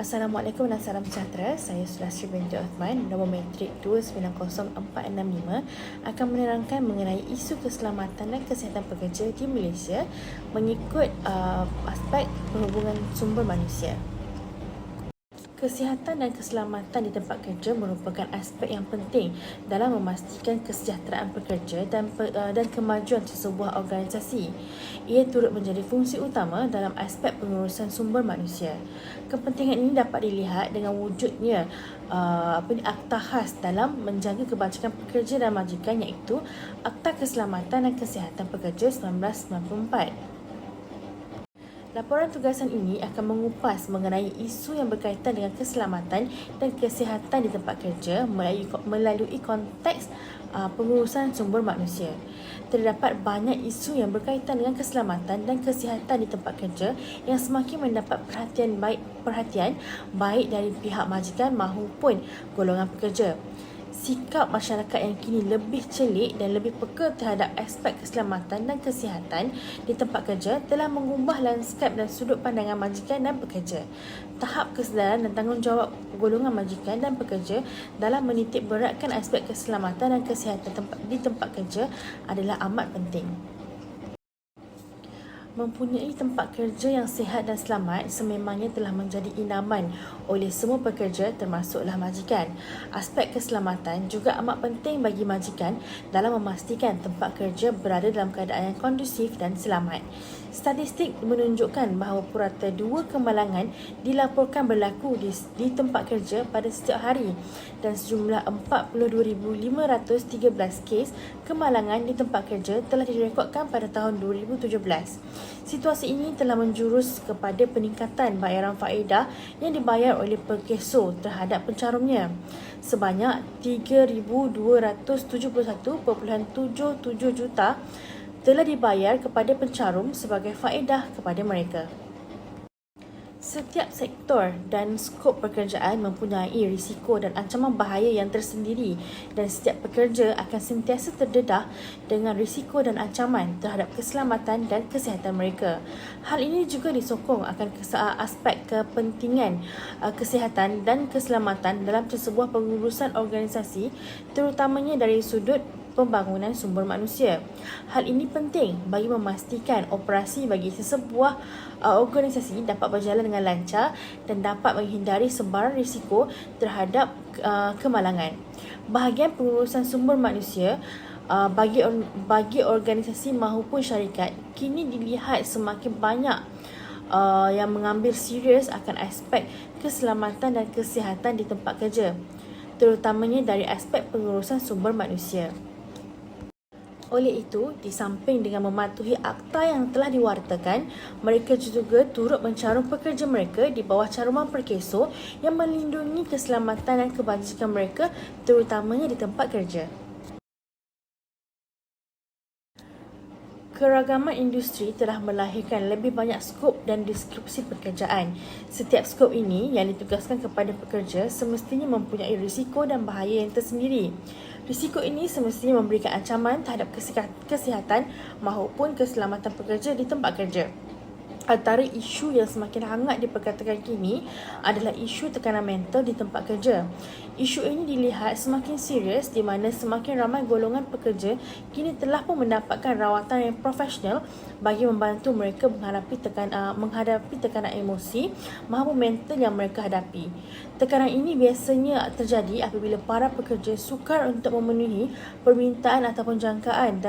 Assalamualaikum dan salam sejahtera. Saya Sulastri binti Uthman, nombor metrik 290465 akan menerangkan mengenai isu keselamatan dan kesihatan pekerja di Malaysia mengikut aspek perhubungan sumber manusia. Kesihatan dan keselamatan di tempat kerja merupakan aspek yang penting dalam memastikan kesejahteraan pekerja dan kemajuan sesebuah organisasi. Ia turut menjadi fungsi utama dalam aspek pengurusan sumber manusia. Kepentingan ini dapat dilihat dengan wujudnya akta khas dalam menjaga kebajikan pekerja dan majikan, iaitu Akta Keselamatan dan Kesihatan Pekerja 1994. Laporan tugasan ini akan mengupas mengenai isu yang berkaitan dengan keselamatan dan kesihatan di tempat kerja melalui konteks pengurusan sumber manusia. Terdapat banyak isu yang berkaitan dengan keselamatan dan kesihatan di tempat kerja yang semakin mendapat perhatian baik dari pihak majikan maupun golongan pekerja. Sikap masyarakat yang kini lebih celik dan lebih peka terhadap aspek keselamatan dan kesihatan di tempat kerja telah mengubah lanskap dan sudut pandangan majikan dan pekerja. Tahap kesedaran dan tanggungjawab golongan majikan dan pekerja dalam menitik beratkan aspek keselamatan dan kesihatan di tempat kerja adalah amat penting. Mempunyai tempat kerja yang sihat dan selamat sememangnya telah menjadi idaman oleh semua pekerja termasuklah majikan. Aspek keselamatan juga amat penting bagi majikan dalam memastikan tempat kerja berada dalam keadaan yang kondusif dan selamat. Statistik menunjukkan bahawa purata 2 kemalangan dilaporkan berlaku di tempat kerja pada setiap hari dan sejumlah 42,513 kes kemalangan di tempat kerja telah direkodkan pada tahun 2017. Situasi ini telah menjurus kepada peningkatan bayaran faedah yang dibayar oleh Perkeso terhadap pencarumnya. Sebanyak 3,271.77 juta telah dibayar kepada pencarum sebagai faedah kepada mereka. Setiap sektor dan skop pekerjaan mempunyai risiko dan ancaman bahaya yang tersendiri dan setiap pekerja akan sentiasa terdedah dengan risiko dan ancaman terhadap keselamatan dan kesihatan mereka. Hal ini juga disokong akan aspek kepentingan kesihatan dan keselamatan dalam sebuah pengurusan organisasi, terutamanya dari sudut pembangunan sumber manusia. Hal ini penting bagi memastikan operasi bagi sesebuah organisasi dapat berjalan dengan lancar dan dapat menghindari sebaran risiko terhadap kemalangan. Bahagian pengurusan sumber manusia bagi organisasi maupun syarikat kini dilihat semakin banyak yang mengambil serius akan aspek keselamatan dan kesihatan di tempat kerja, terutamanya dari aspek pengurusan sumber manusia. Oleh itu, di samping dengan mematuhi akta yang telah diwartakan, mereka juga turut mencarum pekerja mereka di bawah caruman Perkeso yang melindungi keselamatan dan kebajikan mereka, terutamanya di tempat kerja. Keragaman industri telah melahirkan lebih banyak skop dan deskripsi pekerjaan. Setiap skop ini yang ditugaskan kepada pekerja semestinya mempunyai risiko dan bahaya yang tersendiri. Risiko ini semestinya memberikan ancaman terhadap kesihatan maupun keselamatan pekerja di tempat kerja. Antara isu yang semakin hangat diperkatakan kini adalah isu tekanan mental di tempat kerja. Isu ini dilihat semakin serius di mana semakin ramai golongan pekerja kini telah pun mendapatkan rawatan yang profesional bagi membantu mereka menghadapi tekanan emosi maupun mental yang mereka hadapi. Tekanan ini biasanya terjadi apabila para pekerja sukar untuk memenuhi permintaan ataupun jangkaan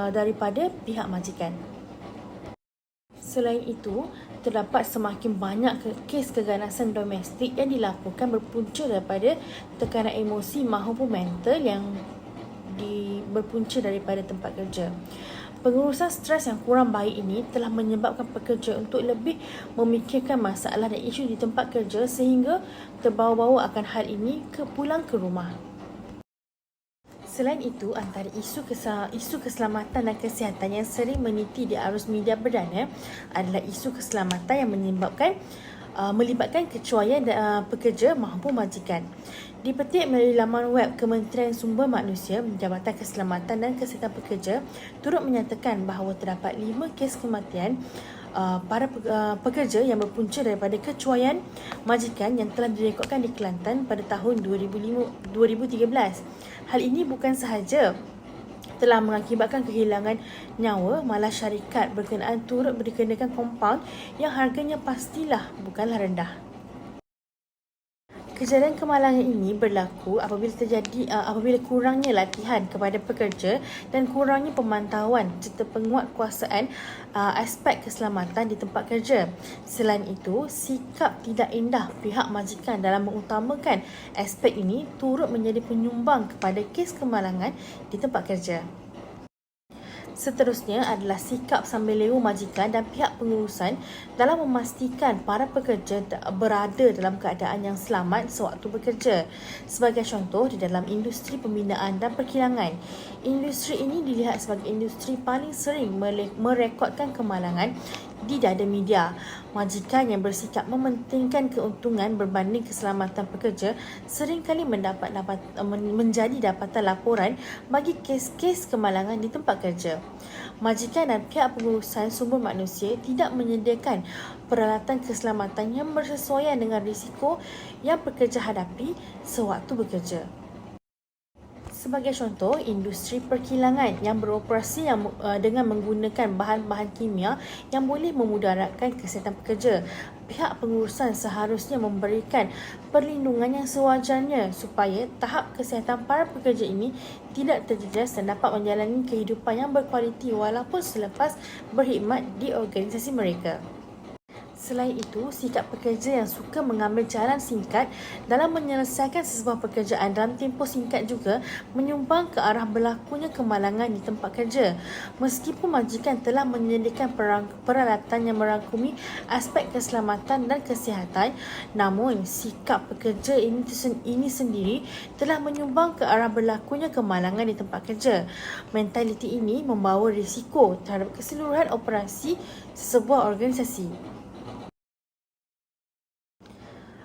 daripada pihak majikan. Selain itu, terdapat semakin banyak kes keganasan domestik yang dilaporkan berpunca daripada tekanan emosi maupun mental yang berpunca daripada tempat kerja. Pengurusan stres yang kurang baik ini telah menyebabkan pekerja untuk lebih memikirkan masalah dan isu di tempat kerja sehingga terbawa-bawa akan hal ini pulang ke rumah. Selain itu, antara isu keselamatan dan kesihatan yang sering meniti di arus media perdana adalah isu keselamatan yang melibatkan kecuaian pekerja maupun majikan. Dipetik melalui laman web Kementerian Sumber Manusia, Jabatan Keselamatan dan Kesihatan Pekerja turut menyatakan bahawa terdapat 5 kes kematian pekerja yang berpunca daripada kecuaian majikan yang telah direkodkan di Kelantan pada tahun 2013. Hal ini bukan sahaja telah mengakibatkan kehilangan nyawa, malah syarikat berkenaan turut dikenakan kompaun yang harganya pastilah bukanlah rendah. Kejadian kemalangan ini berlaku apabila kurangnya latihan kepada pekerja dan kurangnya pemantauan serta penguatkuasaan aspek keselamatan di tempat kerja. Selain itu, sikap tidak indah pihak majikan dalam mengutamakan aspek ini turut menjadi penyumbang kepada kes kemalangan di tempat kerja. Seterusnya adalah sikap sambil lewa majikan dan pihak pengurusan dalam memastikan para pekerja berada dalam keadaan yang selamat sewaktu bekerja. Sebagai contoh, di dalam industri pembinaan dan perkilangan, industri ini dilihat sebagai industri paling sering merekodkan kemalangan di dada media. Majikan yang bersikap mementingkan keuntungan berbanding keselamatan pekerja seringkali menjadi dapatan laporan bagi kes-kes kemalangan di tempat kerja. Majikan dan pihak pengurusan sumber manusia tidak menyediakan peralatan keselamatan yang bersesuaian dengan risiko yang pekerja hadapi sewaktu bekerja. Sebagai contoh, industri perkilangan yang beroperasi dengan menggunakan bahan-bahan kimia yang boleh memudaratkan kesihatan pekerja. Pihak pengurusan seharusnya memberikan perlindungan yang sewajarnya supaya tahap kesihatan para pekerja ini tidak terjejas dan dapat menjalani kehidupan yang berkualiti walaupun selepas berkhidmat di organisasi mereka. Selain itu, sikap pekerja yang suka mengambil jalan singkat dalam menyelesaikan sesebuah pekerjaan dalam tempoh singkat juga menyumbang ke arah berlakunya kemalangan di tempat kerja. Meskipun majikan telah menyediakan peralatan yang merangkumi aspek keselamatan dan kesihatan, namun sikap pekerja ini sendiri telah menyumbang ke arah berlakunya kemalangan di tempat kerja. Mentaliti ini membawa risiko terhadap keseluruhan operasi sesebuah organisasi.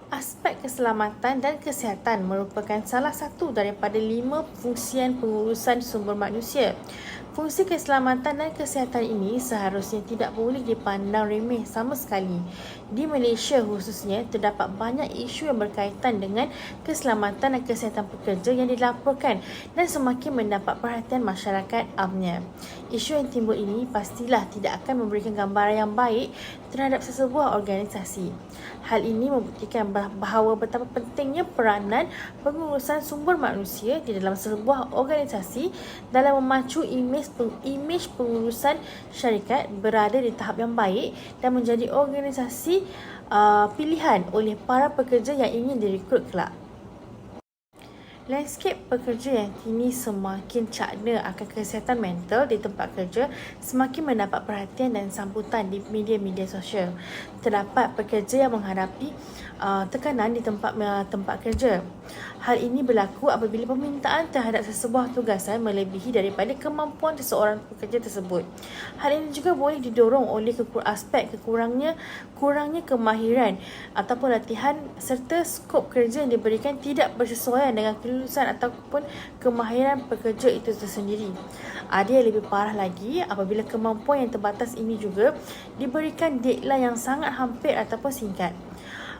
Aspek keselamatan dan kesihatan merupakan salah satu daripada 5 fungsian pengurusan sumber manusia. Fungsi keselamatan dan kesihatan ini seharusnya tidak boleh dipandang remeh sama sekali. Di Malaysia khususnya, terdapat banyak isu yang berkaitan dengan keselamatan dan kesihatan pekerja yang dilaporkan dan semakin mendapat perhatian masyarakat amnya. Isu yang timbul ini pastilah tidak akan memberikan gambaran yang baik terhadap sesebuah organisasi. Hal ini membuktikan bahawa betapa pentingnya peranan pengurusan sumber manusia di dalam sebuah organisasi dalam memacu imej pengurusan syarikat berada di tahap yang baik dan menjadi organisasi pilihan oleh para pekerja yang ingin direkrut kelak. Landscape pekerja yang kini semakin cakna akan kesihatan mental di tempat kerja semakin mendapat perhatian dan sambutan di media-media sosial. Terdapat pekerja yang menghadapi tekanan di tempat kerja. Hal ini berlaku apabila permintaan terhadap sesebuah tugasan melebihi daripada kemampuan seseorang pekerja tersebut. Hal ini juga boleh didorong oleh kurangnya kemahiran ataupun latihan serta skop kerja yang diberikan tidak bersesuaian dengan kelulusan ataupun kemahiran pekerja itu tersendiri. Ada yang lebih parah lagi apabila kemampuan yang terbatas ini juga diberikan deadline yang sangat hampir ataupun singkat.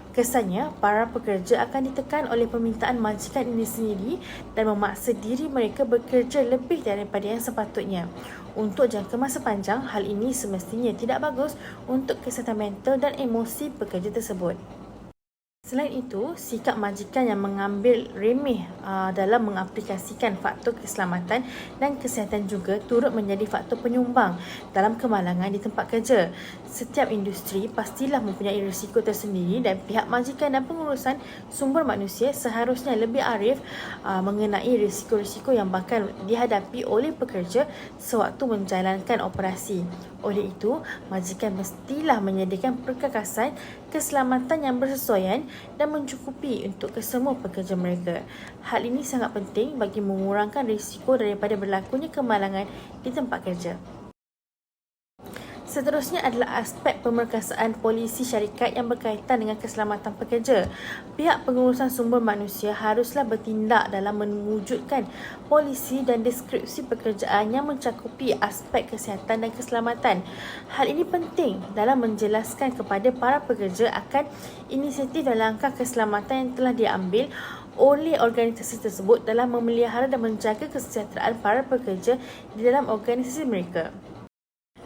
Kesannya, para pekerja akan ditekan oleh permintaan majikan ini sendiri dan memaksa diri mereka bekerja lebih daripada yang sepatutnya. Untuk jangka masa panjang, hal ini semestinya tidak bagus untuk kesihatan mental dan emosi pekerja tersebut. Selain itu, sikap majikan yang mengambil remeh dalam mengaplikasikan faktor keselamatan dan kesihatan juga turut menjadi faktor penyumbang dalam kemalangan di tempat kerja. Setiap industri pastilah mempunyai risiko tersendiri dan pihak majikan dan pengurusan sumber manusia seharusnya lebih arif mengenai risiko-risiko yang bakal dihadapi oleh pekerja sewaktu menjalankan operasi. Oleh itu, majikan mestilah menyediakan perkakasan keselamatan yang bersesuaian dan mencukupi untuk kesemua pekerja mereka. Hal ini sangat penting bagi mengurangkan risiko daripada berlakunya kemalangan di tempat kerja. Seterusnya adalah aspek pemerkasaan polisi syarikat yang berkaitan dengan keselamatan pekerja. Pihak pengurusan sumber manusia haruslah bertindak dalam mewujudkan polisi dan deskripsi pekerjaan yang mencakupi aspek kesihatan dan keselamatan. Hal ini penting dalam menjelaskan kepada para pekerja akan inisiatif dan langkah keselamatan yang telah diambil oleh organisasi tersebut dalam memelihara dan menjaga kesejahteraan para pekerja di dalam organisasi mereka.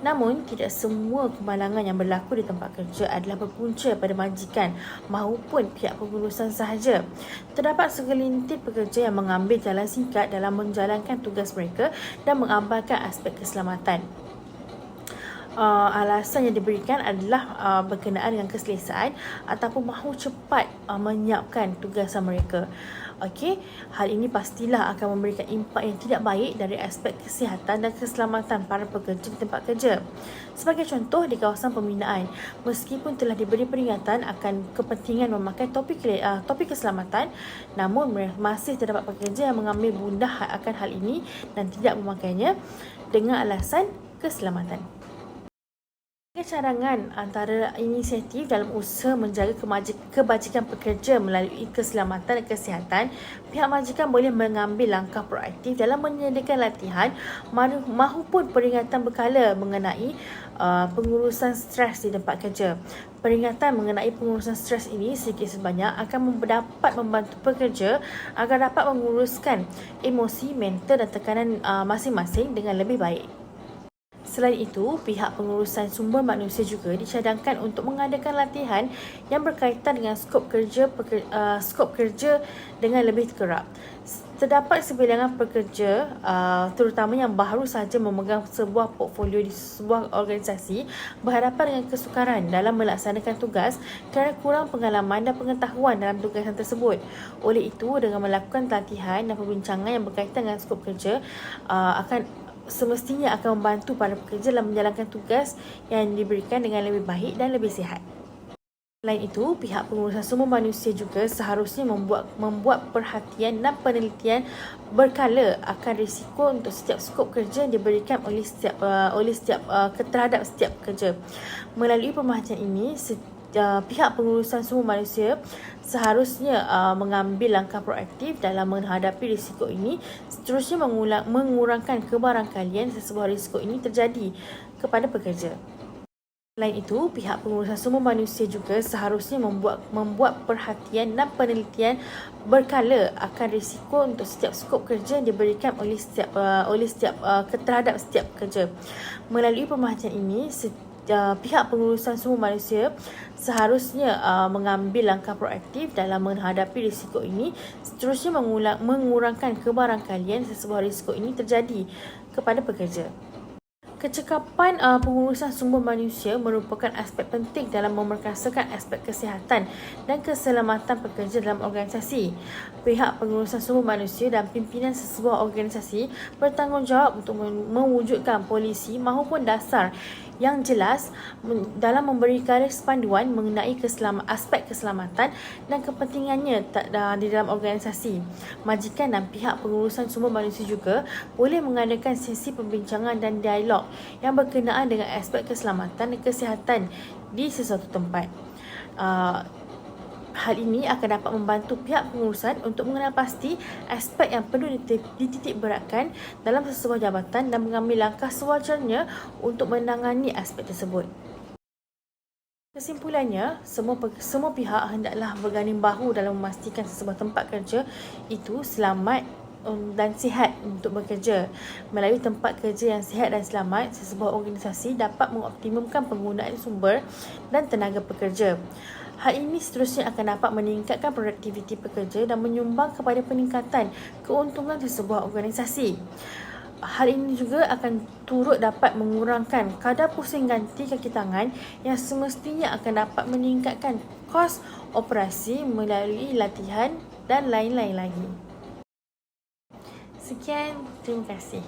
Namun, tidak semua kemalangan yang berlaku di tempat kerja adalah berpunca pada majikan maupun pihak pengurusan sahaja. Terdapat segelintir pekerja yang mengambil jalan singkat dalam menjalankan tugas mereka dan mengabaikan aspek keselamatan. Alasan yang diberikan adalah berkenaan dengan keselesaan ataupun mahu cepat menyiapkan tugasan mereka. Okey, hal ini pastilah akan memberikan impak yang tidak baik dari aspek kesihatan dan keselamatan para pekerja di tempat kerja. Sebagai contoh, di kawasan pembinaan, meskipun telah diberi peringatan akan kepentingan memakai topi keselamatan, namun masih terdapat pekerja yang mengambil mudah akan hal ini dan tidak memakainya dengan alasan keselamatan. Carangan antara inisiatif dalam usaha menjaga kebajikan pekerja melalui keselamatan dan kesihatan, pihak majikan boleh mengambil langkah proaktif dalam menyediakan latihan maupun peringatan berkala mengenai pengurusan stres di tempat kerja. Peringatan mengenai pengurusan stres ini sedikit sebanyak akan dapat membantu pekerja agar dapat menguruskan emosi, mental dan tekanan masing-masing dengan lebih baik. Selain itu, pihak pengurusan sumber manusia juga dicadangkan untuk mengadakan latihan yang berkaitan dengan skop kerja dengan lebih kerap. Terdapat sebilangan pekerja, terutama yang baru sahaja memegang sebuah portfolio di sebuah organisasi, berhadapan dengan kesukaran dalam melaksanakan tugas kerana kurang pengalaman dan pengetahuan dalam tugasan tersebut. Oleh itu, dengan melakukan latihan dan perbincangan yang berkaitan dengan skop kerja, semestinya akan membantu para pekerja dalam menjalankan tugas yang diberikan dengan lebih baik dan lebih sihat. Selain itu, pihak pengurusan sumber manusia juga seharusnya membuat perhatian dan penelitian berkala akan risiko untuk setiap skop kerja yang diberikan terhadap setiap pekerja. Melalui pemerhatian ini, pihak pengurusan sumber manusia seharusnya mengambil langkah proaktif dalam menghadapi risiko ini, seterusnya mengurangkan kebarangkalian sesebuah risiko ini terjadi kepada pekerja. Selain itu, pihak pengurusan sumber manusia juga seharusnya membuat perhatian dan penelitian berkala akan risiko untuk setiap skop kerja yang diberikan terhadap setiap pekerja. Melalui pemerhatian ini, pihak pengurusan sumber manusia seharusnya mengambil langkah proaktif dalam menghadapi risiko ini, seterusnya mengurangkan kebarangkalian sesebuah risiko ini terjadi kepada pekerja. Kecekapan pengurusan sumber manusia merupakan aspek penting dalam memerkasakan aspek kesihatan dan keselamatan pekerja dalam organisasi. Pihak pengurusan sumber manusia dan pimpinan sesebuah organisasi bertanggungjawab untuk mewujudkan polisi maupun dasar yang jelas dalam memberi garis panduan mengenai aspek keselamatan dan kepentingannya di dalam organisasi. Majikan dan pihak pengurusan sumber manusia juga boleh mengadakan sesi perbincangan dan dialog yang berkenaan dengan aspek keselamatan dan kesihatan di sesuatu tempat. Hal ini akan dapat membantu pihak pengurusan untuk mengenal pasti aspek yang perlu dititik beratkan dalam sesebuah jabatan dan mengambil langkah sewajarnya untuk menangani aspek tersebut. Kesimpulannya, semua pihak hendaklah berganding bahu dalam memastikan sesebuah tempat kerja itu selamat dan sihat untuk bekerja. Melalui tempat kerja yang sihat dan selamat, sesebuah organisasi dapat mengoptimumkan penggunaan sumber dan tenaga pekerja. Hal ini seterusnya akan dapat meningkatkan produktiviti pekerja dan menyumbang kepada peningkatan keuntungan sesebuah organisasi. Hal ini juga akan turut dapat mengurangkan kadar pusing ganti kaki tangan yang semestinya akan dapat meningkatkan kos operasi melalui latihan dan lain-lain lagi. Sekian, terima kasih.